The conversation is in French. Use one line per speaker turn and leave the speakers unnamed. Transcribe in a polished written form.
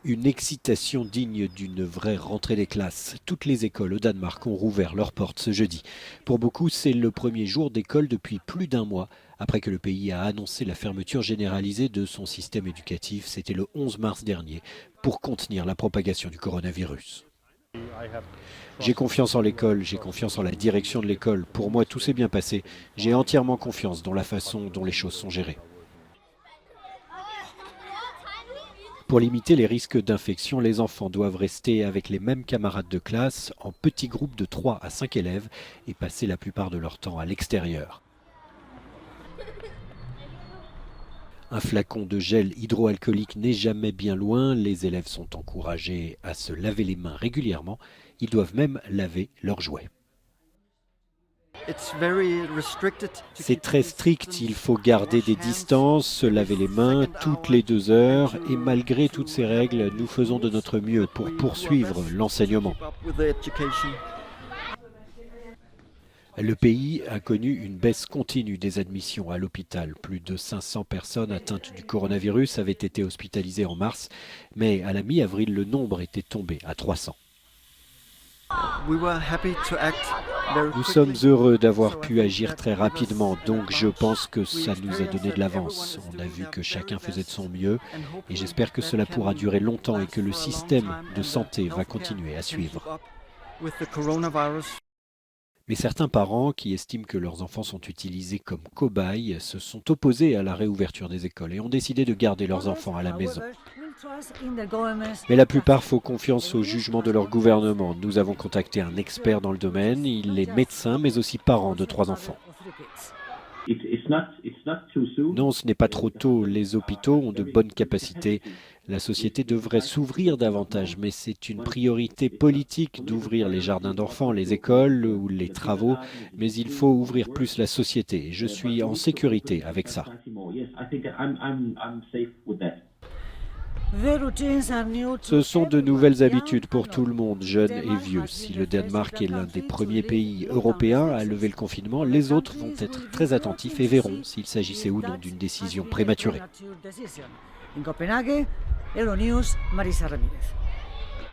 Une excitation digne d'une vraie rentrée des classes. Toutes les écoles au Danemark ont rouvert leurs portes ce jeudi. Pour beaucoup, c'est le premier jour d'école depuis plus d'un mois, après que le pays a annoncé la fermeture généralisée de son système éducatif. C'était le 11 mars dernier, pour contenir la propagation du coronavirus. J'ai confiance en l'école, j'ai confiance en la direction de l'école. Pour moi, tout s'est bien passé. J'ai entièrement confiance dans la façon dont les choses sont gérées. Pour limiter les risques d'infection, les enfants doivent rester avec les mêmes camarades de classe en petits groupes de 3 à 5 élèves et passer la plupart de leur temps à l'extérieur. Un flacon de gel hydroalcoolique n'est jamais bien loin. Les élèves sont encouragés à se laver les mains régulièrement. Ils doivent même laver leurs jouets. C'est très strict, il faut garder des distances, se laver les mains toutes les 2 heures et malgré toutes ces règles, nous faisons de notre mieux pour poursuivre l'enseignement. Le pays a connu une baisse continue des admissions à l'hôpital. Plus de 500 personnes atteintes du coronavirus avaient été hospitalisées en mars, mais à la mi-avril, le nombre était tombé à 300. Nous sommes heureux d'avoir pu agir très rapidement, donc je pense que ça nous a donné de l'avance. On a vu que chacun faisait de son mieux et j'espère que cela pourra durer longtemps et que le système de santé va continuer à suivre. Mais certains parents qui estiment que leurs enfants sont utilisés comme cobayes se sont opposés à la réouverture des écoles et ont décidé de garder leurs enfants à la maison. Mais la plupart font confiance au jugement de leur gouvernement. Nous avons contacté un expert dans le domaine, il est médecin mais aussi parent de 3 enfants. Non, ce n'est pas trop tôt, les hôpitaux ont de bonnes capacités. La société devrait s'ouvrir davantage, mais c'est une priorité politique d'ouvrir les jardins d'enfants, les écoles ou les travaux, mais il faut ouvrir plus la société. Je suis en sécurité avec ça. Ce sont de nouvelles habitudes pour tout le monde, jeunes et vieux. Si le Danemark est l'un des premiers pays européens à lever le confinement, les autres vont être très attentifs et verront s'il s'agissait ou non d'une décision prématurée.
In Copenhague, Euronews, Marisa Ramírez.